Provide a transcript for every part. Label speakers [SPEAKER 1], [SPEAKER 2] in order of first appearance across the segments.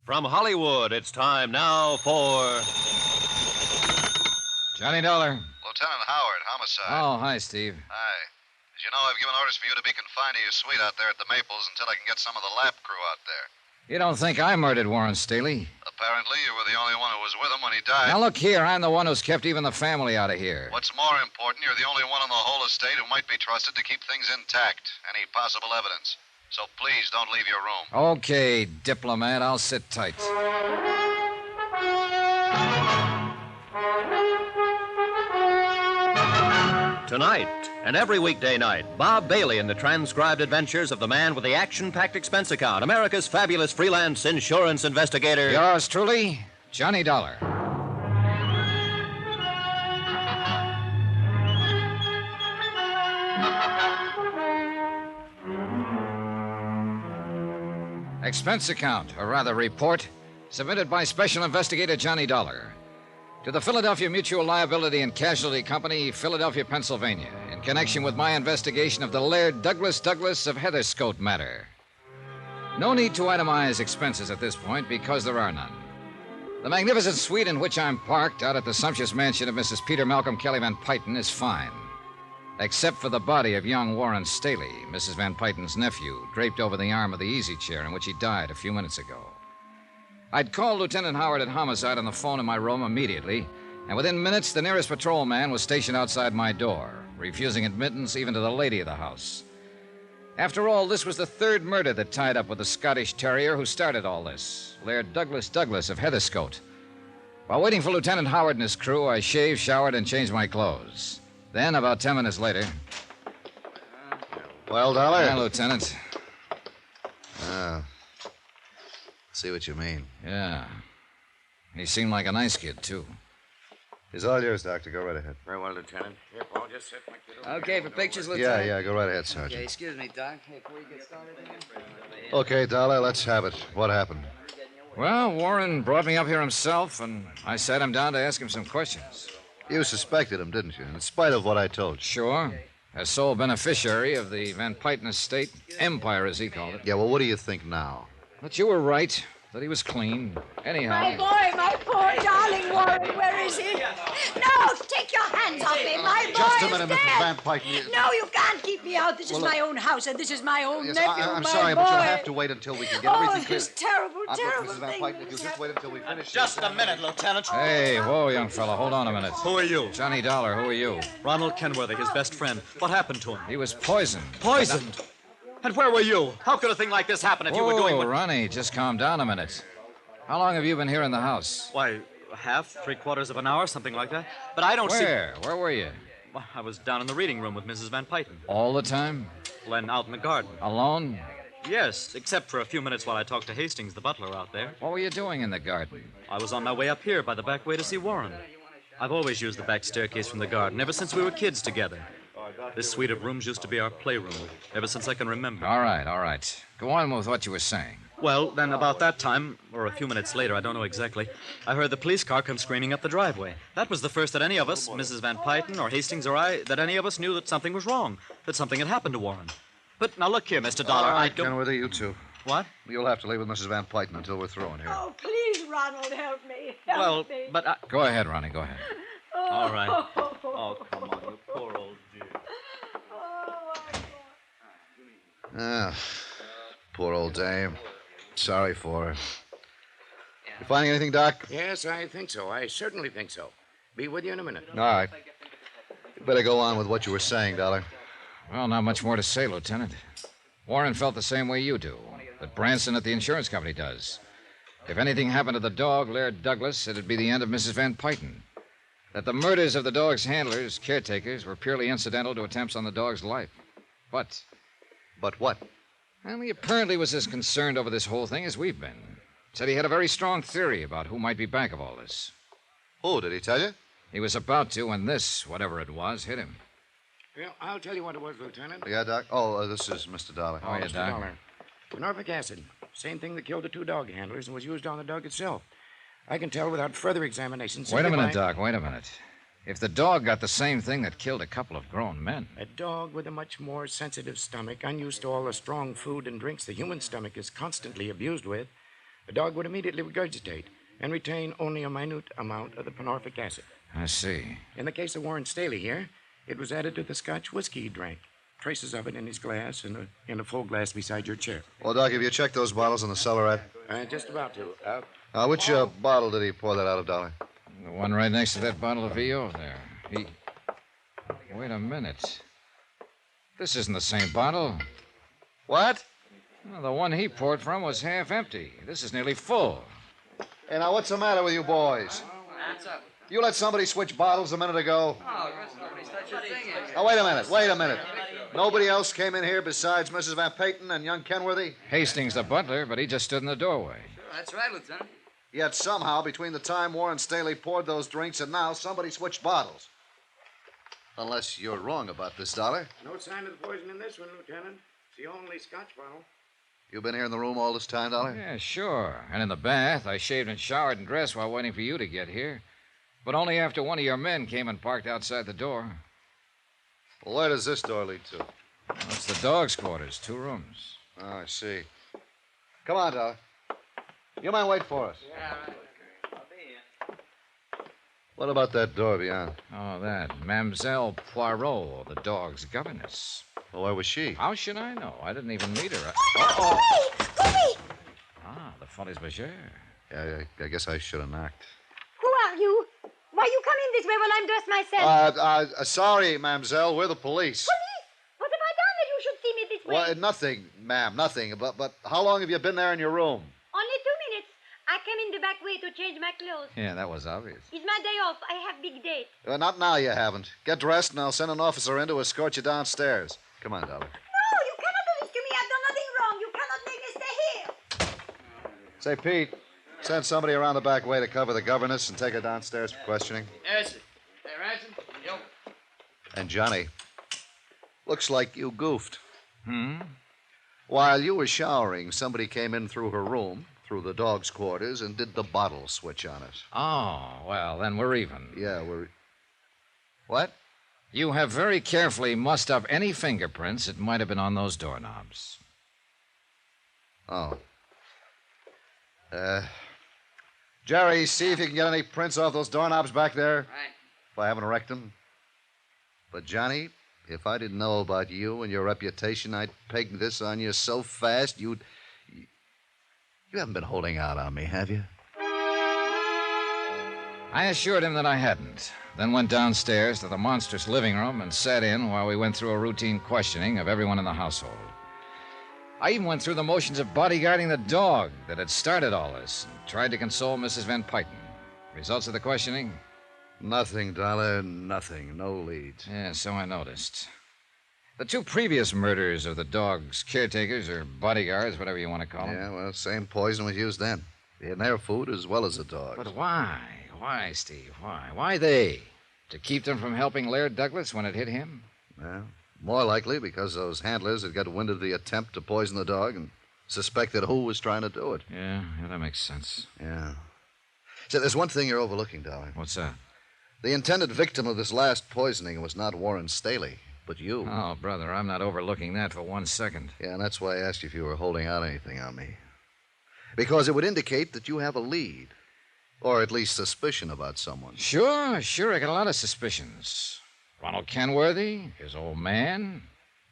[SPEAKER 1] From Hollywood, it's time now for...
[SPEAKER 2] Johnny Dollar.
[SPEAKER 3] Lieutenant Howard, homicide.
[SPEAKER 2] Oh, hi, Steve.
[SPEAKER 3] Hi. As you know, I've given orders for you to be confined to your suite out there at the Maples until I can get some of the lap crew out there.
[SPEAKER 2] You don't think I murdered Warren Staley?
[SPEAKER 3] Apparently, you were the only one who was with him when he died.
[SPEAKER 2] Now, look here. I'm the one who's kept even the family out of here.
[SPEAKER 3] What's more important, you're the only one on the whole estate who might be trusted to keep things intact. Any possible evidence. So please don't leave your room.
[SPEAKER 2] Okay, diplomat. I'll sit tight.
[SPEAKER 1] Tonight, and every weekday night, Bob Bailey in the transcribed adventures of the man with the action-packed expense account, America's fabulous freelance insurance investigator.
[SPEAKER 2] Yours truly, Johnny Dollar. Expense account, or rather report, submitted by Special Investigator Johnny Dollar to the Philadelphia Mutual Liability and Casualty Company, Philadelphia, Pennsylvania, in connection with my investigation of the Laird Douglas of Heatherscote matter. No need to itemize expenses at this point because there are none. The magnificent suite in which I'm parked out at the sumptuous mansion of Mrs. Peter Malcolm Kelly Van Pyton is fine, except for the body of young Warren Staley, Mrs. Van Pyton's nephew, draped over the arm of the easy chair in which he died a few minutes ago. I'd called Lieutenant Howard at Homicide on the phone in my room immediately, and within minutes the nearest patrolman was stationed outside my door, refusing admittance even to the lady of the house. After all, this was the third murder that tied up with the Scottish terrier who started all this, Laird Douglas of Heatherscote. While waiting for Lieutenant Howard and his crew, I shaved, showered, and changed my clothes. Then, about 10 minutes later...
[SPEAKER 3] Well, Dollar?
[SPEAKER 2] Yeah, Lieutenant.
[SPEAKER 3] See what you mean.
[SPEAKER 2] Yeah. He seemed like a nice kid, too.
[SPEAKER 3] He's all yours, Doctor. Go right ahead.
[SPEAKER 4] Very well, Lieutenant. Here, Paul, just sit my kid over.
[SPEAKER 5] Okay, for pictures, Lieutenant?
[SPEAKER 3] Yeah, go right ahead, Sergeant.
[SPEAKER 5] Okay, excuse me, Doc. Hey, before you get started again.
[SPEAKER 3] Okay, Dollar, let's have it. What happened?
[SPEAKER 2] Well, Warren brought me up here himself, and I sat him down to ask him some questions.
[SPEAKER 3] You suspected him, didn't you? In spite of what I told you.
[SPEAKER 2] Sure. As sole beneficiary of the Van Pyton estate, empire, as he called it.
[SPEAKER 3] Yeah, well, what do you think now?
[SPEAKER 2] But you were right, that he was clean. Anyhow...
[SPEAKER 6] My poor darling Warren, where is he? No, take your hands off him. My boy
[SPEAKER 3] Just a
[SPEAKER 6] is
[SPEAKER 3] minute,
[SPEAKER 6] dead.
[SPEAKER 3] Mrs. Van Pyton.
[SPEAKER 6] No, you can't keep me out. This is my own house, and this is my own nephew,
[SPEAKER 3] I'm
[SPEAKER 6] my
[SPEAKER 3] sorry,
[SPEAKER 6] boy.
[SPEAKER 3] but you'll have to wait until we can get everything clear.
[SPEAKER 6] This terrible
[SPEAKER 3] Mrs. Van
[SPEAKER 6] thing.
[SPEAKER 3] Pyton, if you'll just wait until we finish...
[SPEAKER 4] Just a minute, Lieutenant.
[SPEAKER 2] Hey, whoa, young fella, hold on a minute.
[SPEAKER 7] Who are you?
[SPEAKER 2] Johnny Dollar, who are you?
[SPEAKER 7] Ronald Kenworthy, his best friend. What happened to him?
[SPEAKER 2] He was poisoned.
[SPEAKER 7] Poisoned? And where were you? How could a thing like this happen if you were doing what...
[SPEAKER 2] Ronnie, just calm down a minute. How long have you been here in the house?
[SPEAKER 7] Why, half, 3/4 of an hour, something like that. But I don't see...
[SPEAKER 2] Where were you?
[SPEAKER 7] Well, I was down in the reading room with Mrs. Van Pyton.
[SPEAKER 2] All the time?
[SPEAKER 7] Well, then out in the garden.
[SPEAKER 2] Alone?
[SPEAKER 7] Yes, except for a few minutes while I talked to Hastings, the butler, out there.
[SPEAKER 2] What were you doing in the garden?
[SPEAKER 7] I was on my way up here by the back way to see Warren. I've always used the back staircase from the garden, ever since we were kids together. This suite of rooms used to be our playroom, ever since I can remember.
[SPEAKER 2] All right. Go on with what you were saying.
[SPEAKER 7] Well, then about that time, or a few minutes later, I don't know exactly, I heard the police car come screaming up the driveway. That was the first that any of us, Mrs. Van Pyton or Hastings or I, that any of us knew that something was wrong, that something had happened to Warren. But now look here, Mr. Dollar,
[SPEAKER 3] All right,
[SPEAKER 7] I don't...
[SPEAKER 3] Kenworthy, you two.
[SPEAKER 7] What?
[SPEAKER 3] You'll have to leave with Mrs. Van Pyton until we're through in here.
[SPEAKER 6] Oh, please, Ronald, help me. Help me.
[SPEAKER 7] But I...
[SPEAKER 2] Go ahead, Ronnie, go ahead.
[SPEAKER 7] All right. Oh, come on, you poor old dear.
[SPEAKER 3] Poor old dame. Sorry for her. You finding anything, Doc?
[SPEAKER 4] Yes, I think so. I certainly think so. Be with you in a minute.
[SPEAKER 3] All right. You better go on with what you were saying, Dollar.
[SPEAKER 2] Well, not much more to say, Lieutenant. Warren felt the same way you do, that Branson at the insurance company does. If anything happened to the dog, Laird Douglas, it'd be the end of Mrs. Van Pyton. That the murders of the dog's handlers, caretakers, were purely incidental to attempts on the dog's life. But
[SPEAKER 3] what?
[SPEAKER 2] Well, he apparently was as concerned over this whole thing as we've been. Said he had a very strong theory about who might be back of all this.
[SPEAKER 3] Who, did he tell you?
[SPEAKER 2] He was about to when this, whatever it was, hit him.
[SPEAKER 4] Well, I'll tell you what it was, Lieutenant.
[SPEAKER 3] Yeah, Doc? Oh, this is Mr. Dollar.
[SPEAKER 2] Oh, yeah,
[SPEAKER 4] Mr.
[SPEAKER 2] Doc.
[SPEAKER 4] Dollar. Norfolk acid. Same thing that killed the two dog handlers and was used on the dog itself. I can tell without further examination.
[SPEAKER 2] Wait a minute, Doc. Wait a minute. If the dog got the same thing that killed a couple of grown men...
[SPEAKER 4] A dog with a much more sensitive stomach, unused to all the strong food and drinks the human stomach is constantly abused with, The dog would immediately regurgitate and retain only a minute amount of the panorphic acid.
[SPEAKER 2] I see.
[SPEAKER 4] In the case of Warren Staley here, it was added to the Scotch whiskey he drank. Traces of it in his glass and in a full glass beside your chair.
[SPEAKER 3] Well, Doc, have you checked those bottles in the cellar,
[SPEAKER 4] Just about to.
[SPEAKER 3] Which bottle did he pour that out of, Dolly?
[SPEAKER 2] The one right next to that bottle of VO there. Wait a minute. This isn't the same bottle.
[SPEAKER 3] What?
[SPEAKER 2] Well, the one he poured from was half empty. This is nearly full.
[SPEAKER 3] Hey, now, what's the matter with you boys?
[SPEAKER 5] Hands up.
[SPEAKER 3] You let somebody switch bottles a minute ago?
[SPEAKER 5] Oh, nobody's touched a thing in here.
[SPEAKER 3] Now, wait a minute. Nobody else came in here besides Mrs. Van Payton and young Kenworthy?
[SPEAKER 2] Hastings, the butler, but he just stood in the doorway.
[SPEAKER 5] Sure, that's right, Lieutenant.
[SPEAKER 3] Yet somehow, between the time Warren Staley poured those drinks and now, somebody switched bottles. Unless you're wrong about this, Dolly.
[SPEAKER 4] No sign of the poison in this one, Lieutenant. It's the only Scotch bottle.
[SPEAKER 3] You been here in the room all this time, Dolly?
[SPEAKER 2] Yeah, sure. And in the bath, I shaved and showered and dressed while waiting for you to get here. But only after one of your men came and parked outside the door.
[SPEAKER 3] Well, where does this door lead to?
[SPEAKER 2] That's the dog's quarters, 2 rooms.
[SPEAKER 3] Oh, I see. Come on, Dolly. You mind wait for us?
[SPEAKER 5] Yeah, right. I'll be here.
[SPEAKER 3] What about that door beyond?
[SPEAKER 2] Oh, that. Mademoiselle Poirot, the dog's governess.
[SPEAKER 3] Well, where was she?
[SPEAKER 2] How should I know? I didn't even meet her.
[SPEAKER 6] Witty!
[SPEAKER 2] Ah, the Folies Bergère.
[SPEAKER 3] Yeah, I guess I should have knocked.
[SPEAKER 6] Who are you? Why you come in this way while I'm dressed myself?
[SPEAKER 3] Sorry, mademoiselle. We're the police.
[SPEAKER 6] Police? What have I done that you should see me this way?
[SPEAKER 3] Well, nothing, ma'am, nothing. But how long have you been there in your room?
[SPEAKER 6] Only 2 minutes. I came in the back way to change my clothes.
[SPEAKER 2] Yeah, that was obvious.
[SPEAKER 6] It's my day off. I have big date.
[SPEAKER 3] Not now, you haven't. Get dressed, and I'll send an officer in to escort you downstairs. Come on, Dolly.
[SPEAKER 6] No, you cannot do this to me. I've done nothing wrong. You cannot make me stay here.
[SPEAKER 3] Say, Pete, send somebody around the back way to cover the governess and take her downstairs for questioning.
[SPEAKER 5] Yes, sir. Hey, Ransom. Yo.
[SPEAKER 3] And Johnny, looks like you goofed.
[SPEAKER 2] Hmm?
[SPEAKER 3] While you were showering, somebody came in through her room, through the dog's quarters, and did the bottle switch on us.
[SPEAKER 2] Oh, well, then we're even.
[SPEAKER 3] Yeah, we're... What?
[SPEAKER 2] You have very carefully mussed up any fingerprints that might have been on those doorknobs.
[SPEAKER 3] Oh. Jerry, see if you can get any prints off those doorknobs back there.
[SPEAKER 5] Right.
[SPEAKER 3] If I haven't wrecked them. But, Johnny, if I didn't know about you and your reputation, I'd peg this on you so fast you'd... You haven't been holding out on me, have you?
[SPEAKER 2] I assured him that I hadn't, then went downstairs to the monstrous living room and sat in while we went through a routine questioning of everyone in the household. I even went through the motions of bodyguarding the dog that had started all this and tried to console Mrs. Van Payton. Results of the questioning?
[SPEAKER 3] Nothing, Dollar, nothing. No leads.
[SPEAKER 2] Yeah, so I noticed. The 2 previous murders of the dog's caretakers or bodyguards, whatever you want to call them.
[SPEAKER 3] Yeah, well, same poison was used then. In their food as well as the dog's.
[SPEAKER 2] But why? Why, Steve? Why? Why they? To keep them from helping Laird Douglas when it hit him?
[SPEAKER 3] Well, more likely because those handlers had got wind of the attempt to poison the dog and suspected who was trying to do it.
[SPEAKER 2] Yeah, that makes sense.
[SPEAKER 3] Yeah. So there's one thing you're overlooking, Dollar.
[SPEAKER 2] What's that?
[SPEAKER 3] The intended victim of this last poisoning was not Warren Staley, but you.
[SPEAKER 2] Oh, brother, I'm not overlooking that for 1 second.
[SPEAKER 3] Yeah, and that's why I asked you if you were holding out anything on me. Because it would indicate that you have a lead. Or at least suspicion about someone.
[SPEAKER 2] Sure. I got a lot of suspicions. Ronald Kenworthy, his old man,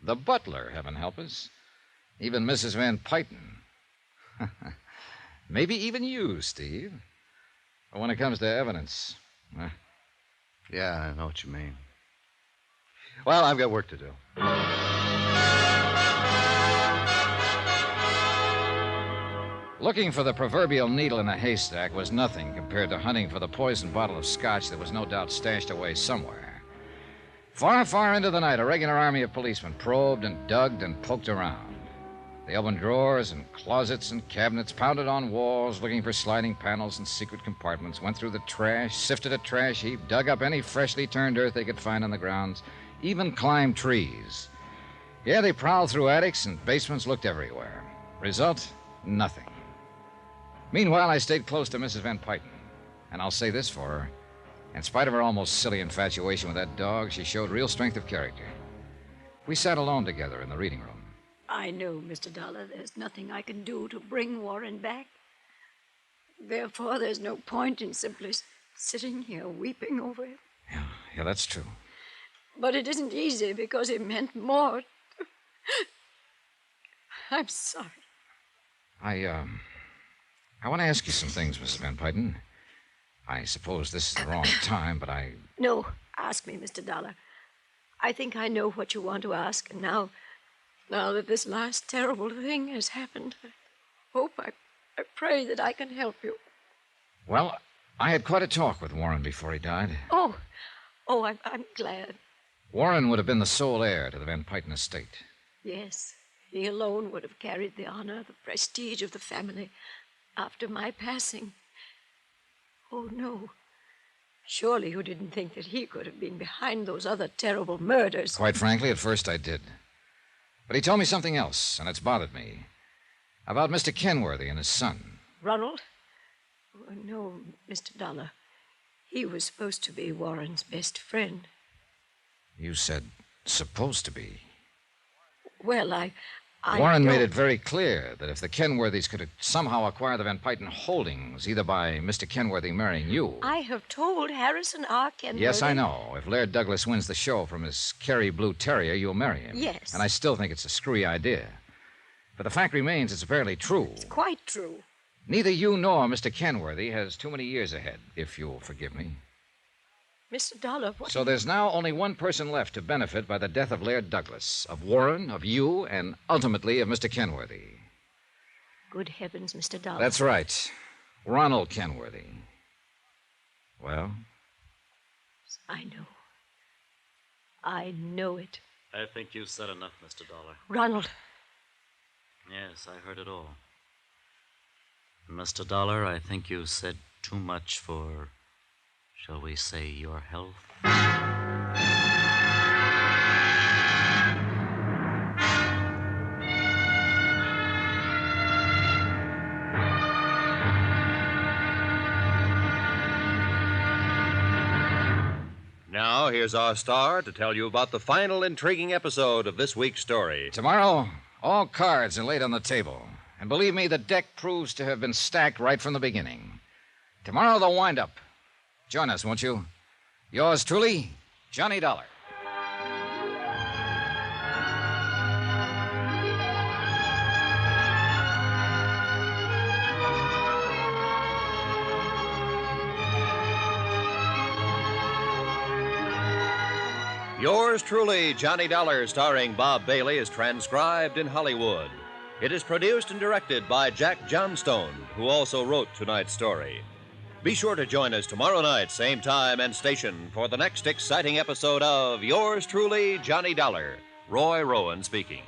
[SPEAKER 2] the butler, heaven help us, even Mrs. Van Payton. Maybe even you, Steve. But when it comes to evidence...
[SPEAKER 3] Yeah, I know what you mean. Well, I've got work to do.
[SPEAKER 2] Looking for the proverbial needle in a haystack was nothing compared to hunting for the poisoned bottle of scotch that was no doubt stashed away somewhere. Far, far into the night, a regular army of policemen probed and dug and poked around. They opened drawers and closets and cabinets, pounded on walls, looking for sliding panels and secret compartments, went through the trash, sifted a trash heap, dug up any freshly turned earth they could find on the grounds, even climbed trees. Yeah, they prowled through attics and basements, looked everywhere. Result? Nothing. Meanwhile, I stayed close to Mrs. Van Payton, and I'll say this for her. In spite of her almost silly infatuation with that dog, she showed real strength of character. We sat alone together in the reading room.
[SPEAKER 6] I know, Mr. Dollar, there's nothing I can do to bring Warren back. Therefore, there's no point in simply sitting here weeping over it.
[SPEAKER 2] Yeah, that's true.
[SPEAKER 6] But it isn't easy because it meant more. I'm sorry.
[SPEAKER 2] I want to ask you some things, Mrs. Van Pyten. I suppose this is the wrong time, but
[SPEAKER 6] No, ask me, Mr. Dollar. I think I know what you want to ask, and now that this last terrible thing has happened, I pray that I can help you.
[SPEAKER 2] Well, I had quite a talk with Warren before he died.
[SPEAKER 6] Oh, I'm glad.
[SPEAKER 2] Warren would have been the sole heir to the Van Pyten estate.
[SPEAKER 6] Yes, he alone would have carried the honor, the prestige of the family after my passing. Oh, no. Surely you didn't think that he could have been behind those other terrible murders.
[SPEAKER 2] Quite frankly, at first I did. But he told me something else, and it's bothered me. About Mr. Kenworthy and his son.
[SPEAKER 6] Ronald? Oh, no, Mr. Dollar. He was supposed to be Warren's best friend.
[SPEAKER 2] You said supposed to be.
[SPEAKER 6] Well, I
[SPEAKER 2] Warren
[SPEAKER 6] don't...
[SPEAKER 2] made it very clear that if the Kenworthys could somehow acquire the Van Pyten holdings, either by Mr. Kenworthy marrying you...
[SPEAKER 6] I have told Harrison R. Kenworthy...
[SPEAKER 2] Yes, I know. If Laird Douglas wins the show from his Kerry Blue Terrier, you'll marry him.
[SPEAKER 6] Yes.
[SPEAKER 2] And I still think it's a screwy idea. But the fact remains it's barely true.
[SPEAKER 6] It's quite true.
[SPEAKER 2] Neither you nor Mr. Kenworthy has too many years ahead, if you'll forgive me.
[SPEAKER 6] Mr. Dollar, what...
[SPEAKER 2] So there's now only one person left to benefit by the death of Laird Douglas, of Warren, of you, and ultimately of Mr. Kenworthy.
[SPEAKER 6] Good heavens, Mr. Dollar.
[SPEAKER 2] That's right. Ronald Kenworthy. Well?
[SPEAKER 6] I know. I know it.
[SPEAKER 7] I think you said enough, Mr. Dollar.
[SPEAKER 6] Ronald.
[SPEAKER 7] Yes, I heard it all. Mr. Dollar, I think you said too much for, shall we say, your health?
[SPEAKER 1] Now, here's our star to tell you about the final intriguing episode of this week's story.
[SPEAKER 2] Tomorrow, all cards are laid on the table. And believe me, the deck proves to have been stacked right from the beginning. Tomorrow, the wind-up. Join us, won't you? Yours truly, Johnny Dollar.
[SPEAKER 1] Yours truly, Johnny Dollar, starring Bob Bailey, is transcribed in Hollywood. It is produced and directed by Jack Johnstone, who also wrote tonight's story. Be sure to join us tomorrow night, same time and station, for the next exciting episode of Yours truly, Johnny Dollar. Roy Rowan speaking.